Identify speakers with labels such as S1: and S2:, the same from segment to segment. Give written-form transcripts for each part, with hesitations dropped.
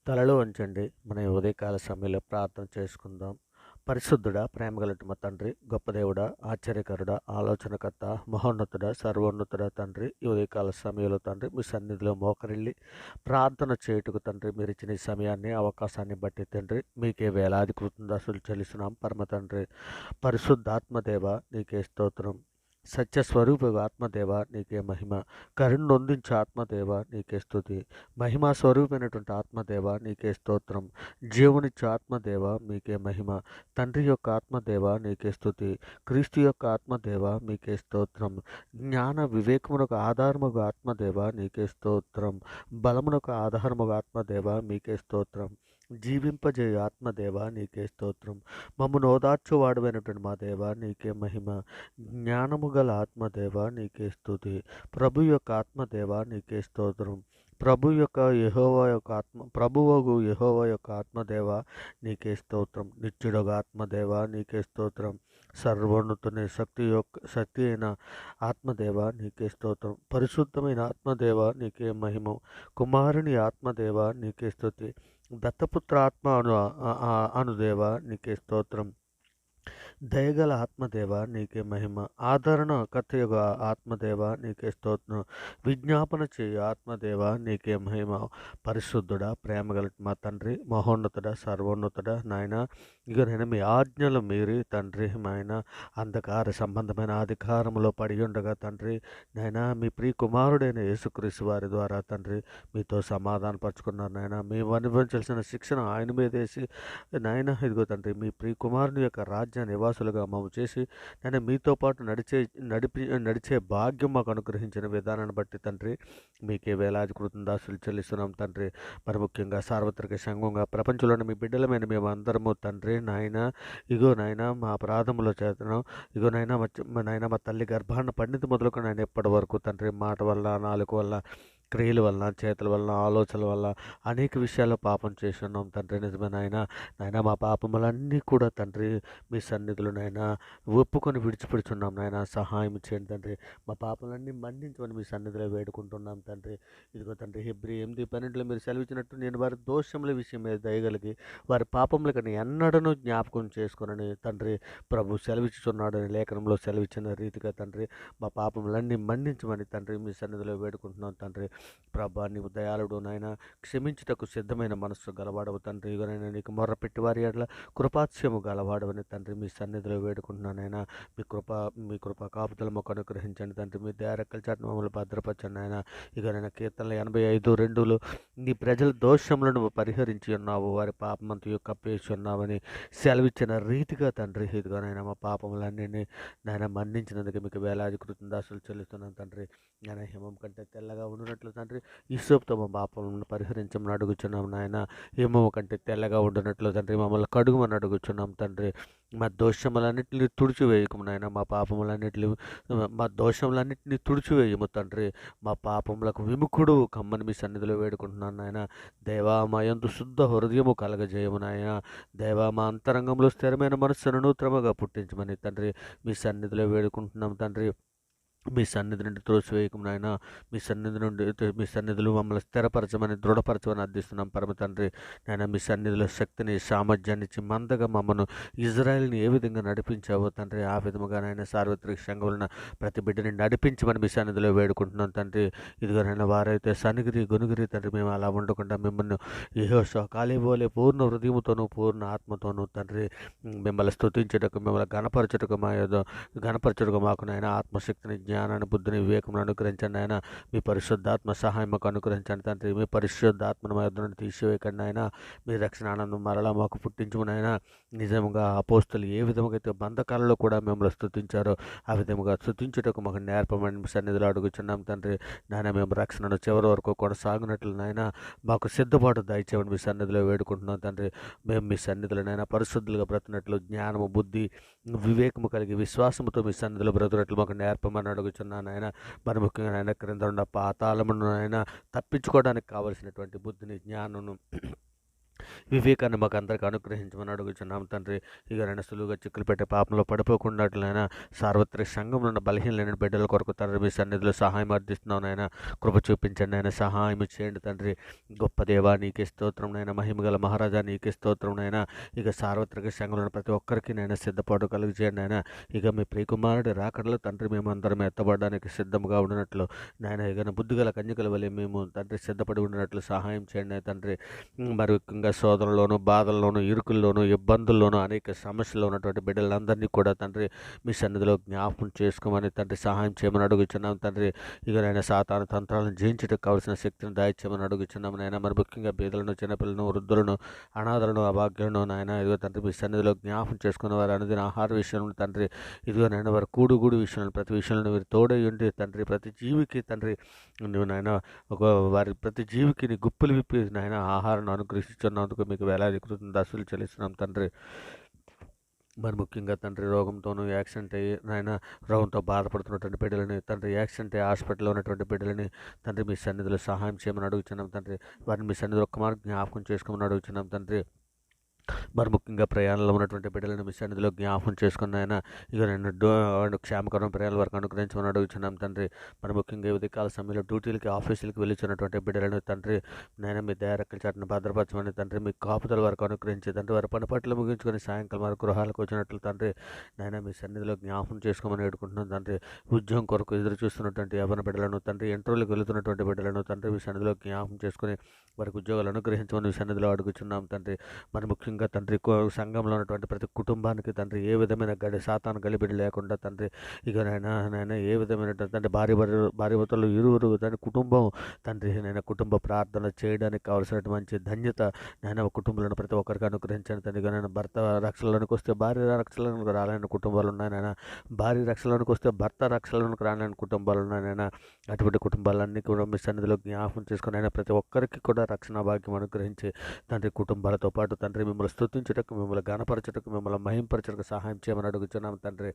S1: తలలు వంచండి. మన ఈ ఉదయకాల సమయంలో ప్రార్థన చేసుకుందాం. పరిశుద్ధుడా, ప్రేమగలటి మా తండ్రి, గొప్ప దేవుడా, ఆశ్చర్యకరుడా, ఆలోచనకర్త, మహోన్నతుడా, సర్వోన్నతుడా తండ్రి, ఈ ఉదయకాల సమయంలో తండ్రి మీ సన్నిధిలో మోకరిల్లి ప్రార్థన చేయుటకు తండ్రి మీరు ఇచ్చిన ఈ సమయాన్ని, అవకాశాన్ని బట్టి తండ్రి మీకే వేలాది కృతజ్ఞతలు చెల్లిస్తున్నాం. పరమ తండ్రి, పరిశుద్ధాత్మదేవ నీకే స్తోత్రం. సత్యస్వరూప ఆత్మదేవ నీకే మహిమ. కరుణొందించే ఆత్మదేవ నీకే స్తుతి. మహిమా స్వరూపమైనటువంటి ఆత్మదేవ నీకే స్తోత్రం. జీవునిచ్చే ఆత్మదేవ మీకే మహిమ. తండ్రి యొక్క ఆత్మదేవ నీకే స్తుతి. క్రీస్తు యొక్క ఆత్మదేవ మీకే స్తోత్రం. జ్ఞాన వివేకమునకు ఆధారముగా ఆత్మదేవ నీకే స్తోత్రం. బలమునకు ఆధారముగా ఆత్మదేవ మీకే స్తోత్రం. జీవింపజేయు ఆత్మదేవ నీకే స్తోత్రం. మమ్మను ఓదార్చువాడువైనటువంటి మా దేవ నీకే మహిమ. జ్ఞానము గల ఆత్మదేవ నీకే స్తుతి. ప్రభు యొక్క ఆత్మదేవ నీకే స్తోత్రం. ప్రభువగు యెహోవా యొక్క ఆత్మదేవ నీకే స్తోత్రం. నిత్యుడగు ఆత్మదేవ నీకే స్తోత్రం. సర్వోన్నతుని శక్తి అయిన ఆత్మదేవ నీకే స్తోత్రం. పరిశుద్ధమైన ఆత్మదేవ నీకే మహిమ. కుమారుని ఆత్మదేవ నీకే స్తుతి. దత్తపుత్ర ఆత్మ అనుదేవ నీకే స్తోత్రం. దయగల ఆత్మదేవ నీకే మహిమ. ఆదరణ కర్తయగు ఆత్మదేవ నీకే స్తోత్రం. విజ్ఞాపన చేయు ఆత్మదేవ నీకే మహిమ. పరిశుద్ధుడా, ప్రేమగల మా తండ్రి, మహోన్నతుడా, సర్వోన్నతుడా నాయన, ఇక నేను మీ ఆజ్ఞలు మీరి తండ్రి నాయన అంధకార సంబంధమైన అధికారంలో పడి ఉండగా తండ్రి నాయన మీ ప్రియ కుమారుడైన యేసుక్రీస్తు వారి ద్వారా తండ్రి మీతో సమాధానపరుచుకున్నారు నాయన. మేము అనుభవించాల్సిన శిక్షణ ఆయన మీదేసి నాయన ఇదిగో తండ్రి మీ ప్రియ కుమారుని యొక్క రాజ్య నివాసులుగా మాము చేసి నేను మీతో పాటు నడిచే భాగ్యం మాకు అనుగ్రహించిన విధానాన్ని బట్టి తండ్రి మీకే వేలాది కృతజ్ఞతలు చెల్లిస్తున్నాం తండ్రి. మరి ముఖ్యంగా సార్వత్రిక సంఘంగా ప్రపంచంలోని మీ బిడ్డలమైన మేము అందరము తండ్రి నాయన ఇగో నాయన మా ప్రాధములో చేతనం ఇగో నాయన మా తల్లి గర్భాన్న పండిత మొదలుకొని ఆయన ఎప్పటి వరకు తండ్రి మాట వల్ల, నాలుగు వల్ల, క్రియల వలన, చేతుల వలన, ఆలోచనల వల్ల అనేక విషయాల్లో పాపం చేసి ఉన్నాం తండ్రి. నిజమే నాయన మా పాపములన్నీ కూడా తండ్రి మీ సన్నిధులు నాయన ఒప్పుకొని విడిచిపెడుచున్నాం నాయన. సహాయం చేయండి తండ్రి. మా పాపలన్నీ మన్నించమని మీ సన్నిధిలో వేడుకుంటున్నాం తండ్రి. ఇదిగో తండ్రి హెబ్రీ 8:12 మీరు సెలవిచ్చినట్టు నేను వారి దోషముల విషయం మీద దయగలిగి వారి పాపముల కన్నా ఎన్నడను జ్ఞాపకం చేసుకునని తండ్రి ప్రభు సెలవిచ్చుచున్నాడని లేఖనంలో సెలవిచ్చిన రీతిగా తండ్రి మా పాపములన్నీ మన్నించమని తండ్రి మీ సన్నిధిలో వేడుకుంటున్నాం తండ్రి. ప్రభా నీవు దయాళుడు నాయన, క్షమించుటకు సిద్ధమైన మనస్సు గలవాడవు తండ్రి. ఇగనైనా నీకు మొర్రపెట్టి వారి ఎడల కృపాస్యము గలవాడవని తండ్రి మీ సన్నిధిలో వేడుకుంటున్నానైనా. మీ కృప కాపుదల మొక్క అనుగ్రహించండి తండ్రి. మీ దయారెక్కల చాటున మమ్మల్ని భద్రపరచండి ఆయన. ఇగనైనా కీర్తనలు 85:2 నీ ప్రజల దోషములను పరిహరించి ఉన్నావు, వారి పాపమంతయు కప్పేసి ఉన్నావని సెలవిచ్చిన రీతిగా తండ్రి ఇదిగోనైనా మా పాపములన్నీ నాయన మన్నించినందుకు మీకు వేలాది కృతజ్ఞతలు చెల్లిస్తున్నాను తండ్రి. నేను హిమం కంటే తెల్లగా ఉండునట్లు తండ్రి హిస్సోపుతో మా పాపములను పరిహరించమని అడుగుచున్నాం నాయన. హిమము కంటే తెల్లగా ఉండునట్లు తండ్రి మమ్మల్ని కడుగుమని అడుగుచున్నాం తండ్రి. మా దోషములన్నింటినీ తుడిచివేయకము నాయన. మా దోషములన్నింటినీ తుడిచివేయము తండ్రి. మా పాపములకు విముఖుడు కమ్మని మీ సన్నిధిలో వేడుకుంటున్నాను నాయన. దేవా మా యందు శుద్ధ హృదయము కలగజేయము నాయన. దేవా మా అంతరంగంలో స్థిరమైన మనస్సును నూతనముగా పుట్టించమని తండ్రి మీ సన్నిధిలో వేడుకుంటున్నాం తండ్రి. మీ సన్నిధి నుండి త్రోసివేయకము నాయన. మీ సన్నిధిలో మమ్మల్ని స్థిరపరచమని, దృఢపరచమని అర్థిస్తున్నాం పరమ తండ్రి. నాయన మీ సన్నిధిలో శక్తిని, సామర్థ్యాన్ని ఇచ్చి మందగా మమ్మను ఇజ్రాయెల్ని ఏ విధంగా నడిపించావో తండ్రి ఆ విధముగా నాయన సార్వత్రిక సంఘములను ప్రతి బిడ్డని నడిపించమని మీ సన్నిధిలో వేడుకుంటున్నాం తండ్రి. ఇదిగో నాయన వారైతే సనిగిరి గొనుగిరి తండ్రి మేము అలా ఉండకుండా మిమ్మల్ని యెహోషువ కాలేబోలే పూర్ణ హృదయముతోనూ పూర్ణ ఆత్మతోనూ తండ్రి మిమ్మల్ని స్తుతించుటకు, మిమ్మల్ని గణపరచుటకు మాకు నాయన ఆత్మశక్తిని, జ్ఞానాన్ని, బుద్ధిని, వివేకమును అనుగ్రహించండి ఆయన. మీ పరిశుద్ధాత్మ సహాయం మాకు అనుగ్రహించండి తండ్రి. మీ పరిశుద్ధాత్మను మా యొద్ద నుండి తీసివేయకండి ఆయన. మీ రక్షణ ఆనందం మరలా మాకు పుట్టించుకుని ఆయన. నిజంగా అపోస్తులు ఏ విధముగా అయితే బంధకాలలో కూడా మిమ్మల్ని స్తుతించారో ఆ విధముగా స్తుతించుటకు మాకు నేర్పమని సన్నిధిలో అడుగుచున్నాం తండ్రి. నాయన మేము రక్షణను చివరి వరకు కొనసాగినట్లు నాయన మాకు సిద్ధపాటు దయచేయమని మీ సన్నిధిలో వేడుకుంటున్నాం తండ్రి. మేము మీ సన్నిధిలో నాయన పరిశుద్ధులుగా బ్రతున్నట్లు, జ్ఞానము, బుద్ధి, వివేకము కలిగి విశ్వాసముతో మీ సన్నిధిలో బ్రతున్నట్లు మాకు నేర్పమని అడుగుచున్నాను ఆయన. మరి ముఖ్యంగా ఆయన క్రింద ఉన్న పాతాళమును ఆయన తప్పించుకోవడానికి కావలసినటువంటి బుద్ధిని, జ్ఞానమును, వివేకాన్ని మాకు అందరికీ అనుగ్రహించమని అడుగుచున్నాం తండ్రి. ఇక నన్ను సులువుగా చిక్కులు పెట్టే పాపంలో పడిపోకుండాట్లైనా సార్వత్రిక సంఘంలో ఉన్న బలహీనమైన బిడ్డల కొరకు తండ్రి మీ సన్నిధిలో సహాయం అర్థిస్తున్నాం నాయన. కృప చూపించండి నాయన, సహాయం చేయండి తండ్రి. గొప్ప దేవా నీకే స్తోత్రం నాయన, మహిమగల మహారాజా నీకే స్తోత్రం నాయన. ఇక సార్వత్రిక సంఘంలో ఉన్న ప్రతి ఒక్కరికి నేను సిద్ధపాటు కలిగి చేయండి నాయన. ఇక మీ ప్రియకుమారుడి రాకడలో తండ్రి మేము అందరం ఎత్తబడడానికి సిద్ధంగా ఉండినట్లు నాయన, ఇక బుద్ధిగల కన్యకల వలె మేము తండ్రి సిద్ధపడి ఉండినట్లు సహాయం చేయండి తండ్రి. మరి ముఖ్యంగా శోధనలోను, బాధల్లోను, ఇరుకుల్లోను, ఇబ్బందుల్లోనూ, అనేక సమస్యల్లో ఉన్నటువంటి బిడ్డలందరినీ కూడా తండ్రి మీ సన్నిధిలో జ్ఞాపకం చేసుకోమని తండ్రి సహాయం చేయమని అడుగుచున్నాం తండ్రి. ఇక నాయన సాతాను తంత్రాలను జయించడానికి కావాల్సిన శక్తిని దాయిచ్చామని అడుగుచున్నాం నాయన. మరి ముఖ్యంగా బీదలను, చిన్నపిల్లలను, వృద్ధులను, అనాథలను, అభాగ్యులను నాయన ఇదిగో తండ్రి మీ సన్నిధిలో జ్ఞాపకం చేసుకున్న వారు అనుదిన ఆహార విషయంలో తండ్రి ఇదిగో నాయన వారి కూడు విషయంలో ప్రతి విషయంలో మీరు తోడై ఉండి తండ్రి ప్రతి జీవికి తండ్రి నువ్వు నాయన ఒక వారి ప్రతి జీవికి నీ గుప్పులు విప్పి నాయన ఆహారాన్ని అనుగ్రహిస్తున్నందుకు మీకు వేలాది కృతజ్ఞతలు చెల్లిస్తున్నాం తండ్రి. మరి ముఖ్యంగా తండ్రి రోగంతోనూ యాక్సిడెంట్ అయ్యి నాయన రోగంతో బాధపడుతున్నటువంటి బిడ్డలని తండ్రి, యాక్సిడెంట్ అయ్యి హాస్పిటల్లో ఉన్నటువంటి బిడ్డలని తండ్రి మీ సన్నిధిలో సహాయం చేయమని అడుగుతున్నాం తండ్రి. వారిని మీ సన్నిధిలో ఒక్క మార్గం జ్ఞాపకం చేసుకోమని అడుగుతున్నాం తండ్రి. మరి ముఖ్యంగా ప్రయాణంలో ఉన్నటువంటి బిడ్డలను మీ సన్నిధిలో జ్ఞాపకం చేసుకున్న ఆయన ఇక నేను క్షేమకరం ప్రయాణాల వరకు అనుగ్రహించమని అడుగుతున్నాం తండ్రి. మరి ముఖ్యంగా ఈ ఉదయకాల సమయంలో డ్యూటీలకి, ఆఫీసులకి వెళ్ళిచున్నటువంటి బిడ్డలను తండ్రి నేను మీ దయారెక్కల చాటును భద్రపరచమని తండ్రి, మీ కాపుదల వరకు అనుగ్రహించి తండ్రి వారి పని పట్ల ముగించుకొని సాయంకాలం వరకు గృహాలకు వచ్చినట్లు తండ్రి నాయన మీ సన్నిధిలో జ్ఞాపకం చేసుకోమని వేడుకుంటున్నాను తండ్రి. ఉద్యోగం కొరకు ఎదురు చూస్తున్నటువంటి యవ్వన బిడ్డలను తండ్రి, ఇంటర్వ్యూలకు వెళుతున్నటువంటి బిడ్డలను తండ్రి మీ సన్నిధిలో జ్ఞాపకం చేసుకుని వారికి ఉద్యోగాలు అనుగ్రహించమని మీ సన్నిధిలో అడుగుచున్నాం తండ్రి. మరి ముఖ్యంగా తండ్రి సంఘంలో ఉన్నటువంటి ప్రతి కుటుంబానికి తండ్రి ఏ విధమైన సాతాను గలిబిడి లేకుండా తండ్రి ఇక నాయన ఏ విధమైన తండ్రి భార్యభర్తలు ఇరువురు తండ్రి కుటుంబం తండ్రి నాయన కుటుంబ ప్రార్థన చేయడానికి కావాల్సినటువంటి మంచి ధన్యత నాయన కుటుంబంలో ప్రతి ఒక్కరికి అనుగ్రహించండి తండ్రి. నాయన భర్త రక్షణలోనికి వస్తే భార్య రక్షణలోనికి రాలేని కుటుంబాలు ఉన్నాయి నాయన, భార్య రక్షణలోనికి వస్తే భర్త రక్షణలోనికి రాలేని కుటుంబాలు ఉన్నాయి నాయన. అటువంటి కుటుంబాలన్నీ కూడా మీ సన్నిధిలో జ్ఞాపకం చేసుకుని ఆయన ప్రతి ఒక్కరికి కూడా రక్షణ భాగ్యం అనుగ్రహించి తండ్రి కుటుంబాలతో పాటు తండ్రి మిమ్మల్ని స్తుతించుటకు, మిమ్మల్ని గణపరచుటకు, మిమ్మల్ని మహింపరచుటకు సహాయం చేయమని అడుగుతున్నాం తండ్రి.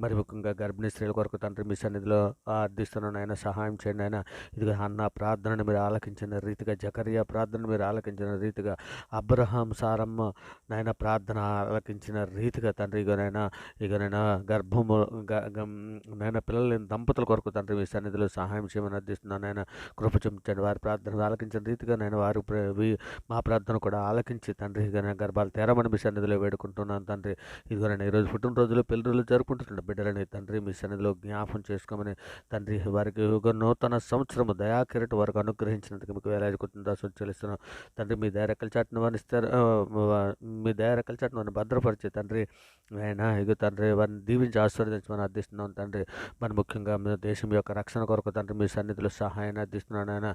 S1: మరి ముఖ్యంగా గర్భిణీ స్త్రీల కొరకు తండ్రి మీ సన్నిధిలో అర్థిస్తున్నాను ఆయన సహాయం చేయండి ఆయన. ఇదిగా అన్న ప్రార్థనను మీరు ఆలకించిన రీతిగా, జకరియా ప్రార్థనను మీరు ఆలకించిన రీతిగా, అబ్రహాం సారమ్మ నాయన ప్రార్థన ఆలకించిన రీతిగా తండ్రి ఇకనైనా గర్భము నాయన పిల్లలు లేని దంపతుల కొరకు తండ్రి మీ సన్నిధిలో సహాయం చేయమని అర్థిస్తున్నాను ఆయన. కృప చూపించండి. వారి ప్రార్థన ఆలకించిన రీతిగా నేను వారు మా ప్రార్థన కూడా ఆలకించి తండ్రి గర్భాలు తెరమని మీ సన్నిధిలో వేడుకుంటున్నాను తండ్రి. ఇదిగోనైనా ఈరోజు పుట్టినరోజులు, పెళ్లి రోజులు జరుపుకుంటున్న బిడ్డలని తండ్రి మీ సన్నిధిలో జ్ఞాపం చేసుకోమని తండ్రి వారికి ఒక నూతన సంవత్సరము దయాకిరట వరకు అనుగ్రహించినందుకు మీకు వేలాది కృతజ్ఞతలు చెల్లిస్తున్నాం తండ్రి. మీ దయారెక్కల చాటును వారిస్తారు, మీ దయారెక్కల చాటును వారిని భద్రపరిచే తండ్రి ఆయన ఇక తండ్రి వారిని దీవించి ఆశీర్వదించమని అర్థిస్తున్నాం తండ్రి. మరి ముఖ్యంగా దేశం యొక్క రక్షణ కొరకు తండ్రి మీ సన్నిధిలో సహాయాన్ని అర్థిస్తున్నాను ఆయన.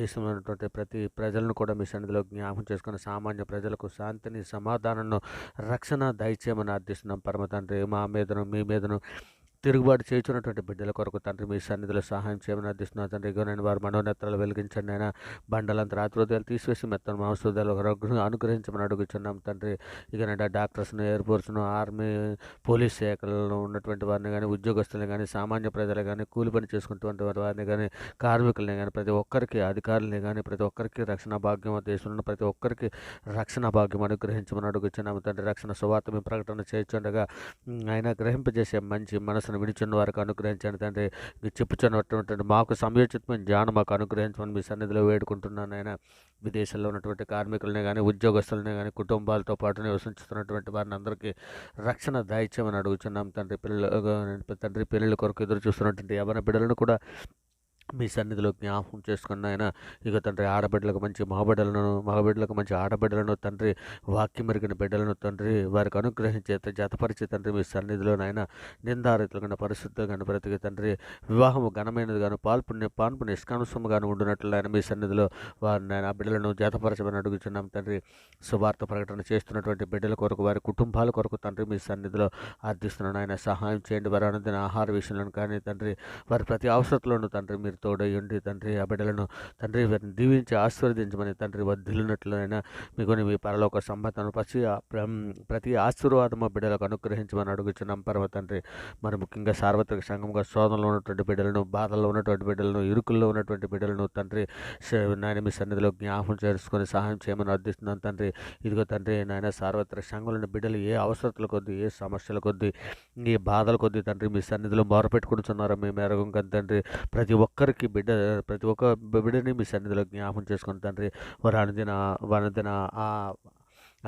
S1: దేశంలో ఉన్నటువంటి ప్రతి ప్రజలను కూడా మీ సన్నిధిలో జ్ఞాపకం చేసుకుని సామాన్య ప్రజలకు శాంతిని, సమాధానాన్ని, రక్షణ దయచేయమని అర్థిస్తున్నాం పరమ తండ్రి. మా మీదను మీ మీదను తిరుగుబాటు చేస్తున్నటువంటి బిడ్డల కొరకు తండ్రి మీ సన్నిధిలో సహాయం చేయమని అర్థిస్తున్నా తండ్రి. ఇగో నేను వారి మనోనేత్రాలు వెలిగించండి అయినా, బండలంతా రాత్రోదయాలు తీసివేసి మెత్తను మాంసోదయాలు అనుగ్రహించమని అడుగుచున్నాం తండ్రి. ఇక నేను డాక్టర్స్ను, ఎయిర్ఫోర్స్ను, ఆర్మీ, పోలీస్ శాఖలలో ఉన్నటువంటి వారిని కానీ, ఉద్యోగస్తులను కానీ, సామాన్య ప్రజలు కానీ, కూలి పని చేసుకుంటున్న వారిని కానీ, కార్మికులని కానీ, ప్రతి ఒక్కరికి, అధికారులని కానీ ప్రతి ఒక్కరికి రక్షణ భాగ్యం, దేశంలో ప్రతి ఒక్కరికి రక్షణ భాగ్యం అనుగ్రహించమని అడుగుచున్నాము తండ్రి. రక్షణ సువార్త మేము ప్రకటన చేస్తుండగా ఆయన గ్రహింపజేసే మంచి మనసు వినిచున్న వారికి అనుగ్రహించండి తండ్రి. చెప్పుచున్నటువంటి మాకు సమయోచితమైన జ్ఞానం మాకు అనుగ్రహించమని మీ సన్నిధిలో వేడుకుంటున్నాను ఆయన. విదేశాల్లో ఉన్నటువంటి కార్మికులనే కానీ, ఉద్యోగస్తులనే కానీ, కుటుంబాలతో పాటు నివసించుతున్నటువంటి వారిని అందరికీ రక్షణ దయచేయమని అడుగుచున్నాం తండ్రి. పిల్లల కొరకు ఎదురు చూస్తున్నటువంటి యవ్వన బిడ్డలను కూడా మీ సన్నిధిలో జ్ఞాపకం చేసుకున్న ఆయన. ఇక తండ్రి ఆడబిడ్డలకు మంచి మగబిడ్డలకు మంచి ఆడబిడ్డలను తండ్రి, వాక్యం మెరిగిన బిడ్డలను తండ్రి వారికి అనుగ్రహించే జతపరిచే తండ్రి మీ సన్నిధిలో నాయన. నిందారితులుగా పరిశుద్ధంగా బ్రతికి తండ్రి, వివాహము ఘనమైనది గాను, పాన్పు నిష్కాంశముగాను ఉండునట్లు ఆయన మీ సన్నిధిలో వారిని ఆయన బిడ్డలను జతపరచమని అడుగుచున్నాం తండ్రి. సువార్త ప్రకటన చేస్తున్నటువంటి బిడ్డల కొరకు, వారి కుటుంబాల కొరకు తండ్రి మీ సన్నిధిలో అర్థిస్తున్నాను ఆయన. సహాయం చేయండి. వారి అనుదిన ఆహార విషయంలో కానీ తండ్రి, వారి ప్రతి అవసరంలోనూ తండ్రి మీరు తోడై ఉండి తండ్రి ఆ బిడ్డలను తండ్రి వారిని దీవించి ఆశీర్వదించమని తండ్రి వర్ధిల్లినట్లయినా మీకొని మీ పరలోక సంబంధం ప్రతి ఆశీర్వాదము బిడ్డలకు అనుగ్రహించమని అడుగుచున్నాం పరమ తండ్రి. మరి ముఖ్యంగా సార్వత్రిక సంఘంగా శోధనలో ఉన్నటువంటి బిడ్డలను, బాధల్లో ఉన్నటువంటి బిడ్డలను, ఇరుకుల్లో ఉన్నటువంటి బిడ్డలను తండ్రి నాయన మీ సన్నిధిలో జ్ఞాపకం చేసుకొని సహాయం చేయమని అర్థిస్తున్నాను తండ్రి. ఇదిగో తండ్రి నాయన సార్వత్రిక సంఘంలోని బిడ్డలు ఏ అవసరతల కొద్దీ, ఏ సమస్యల కొద్దీ, ఏ బాధల కొద్దీ తండ్రి మీ సన్నిధిలో మొరపెట్టుకుంటున్నారో మేము ఎరగం కదా తండ్రి. ప్రతి ఒక్క బిడ్డని మీ సన్నిధిలో జ్ఞాపకం చేసుకుని తండ్రి వారు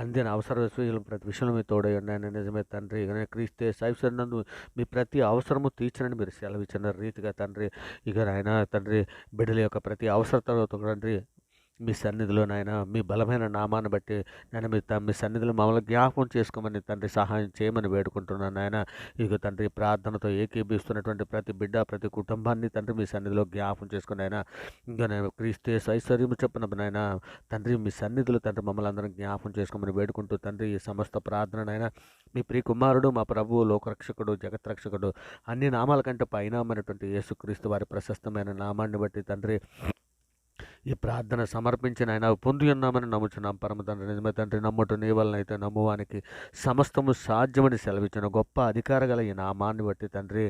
S1: అందిన అవసర విషయాలు ప్రతి విషయంలో మీ తోడై ఉన్నాయని నిజమే తండ్రి. క్రీస్తే సైఫ్సరినందు మీ ప్రతి అవసరము తీర్చనని మీరు సెలవిచ్చిన రీతిగా తండ్రి ఇక నాయన తండ్రి బిడ్డల యొక్క ప్రతి అవసరతతో తండ్రి మీ సన్నిధిలో నాయన మీ బలమైన నామాన్ని బట్టి నేను మీ సన్నిధిలో మమ్మల్ని జ్ఞాపకం చేసుకోమని తండ్రి సహాయం చేయమని వేడుకుంటున్నాను నాయన. ఇక తండ్రి ప్రార్థనతో ఏకీభిస్తున్నటువంటి ప్రతి బిడ్డ, ప్రతి కుటుంబాన్ని తండ్రి మీ సన్నిధిలో జ్ఞాపకం చేసుకుని ఆయన ఇంకా నేను క్రీస్తే ఐశ్వర్యము చెప్పిన నాయన తండ్రి మీ సన్నిధిలో తండ్రి మమ్మల్ని అందరం జ్ఞాపకం చేసుకోమని వేడుకుంటూ తండ్రి ఈ సమస్త ప్రార్థననైనా మీ ప్రియ కుమారుడు, మా ప్రభువు, లోకరక్షకుడు, జగత్రక్షకుడు, అన్ని నామాల కంటే పైనామైనటువంటి యేసుక్రీస్తు వారి ప్రశస్తమైన నామాన్ని బట్టి తండ్రి ఈ ప్రార్థన సమర్పించిన ఆయన పొంది ఉన్నామని నమ్ముచున్నాం పరమ తండ్రి. నిజమే తండ్రి, నమ్ముట నీ వలన అయితే నమ్మువానికి సమస్తము సాధ్యమని సెలవిచ్చిన గొప్ప అధికార గల ఈ నామాన్ని బట్టి తండ్రి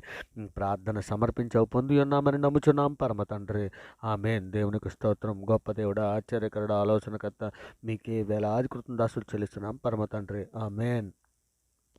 S1: ప్రార్థన సమర్పించావు, పొంది ఉన్నామని నమ్ముచున్నాం పరమ తండ్రి. ఆమేన్. దేవునికి స్తోత్రం. గొప్ప దేవుడా, ఆశ్చర్యకరుడు, ఆలోచనకర్త, మీకే వేలాది కృతం దాసులు చెల్లిస్తున్నాం పరమ తండ్రి. ఆమేన్.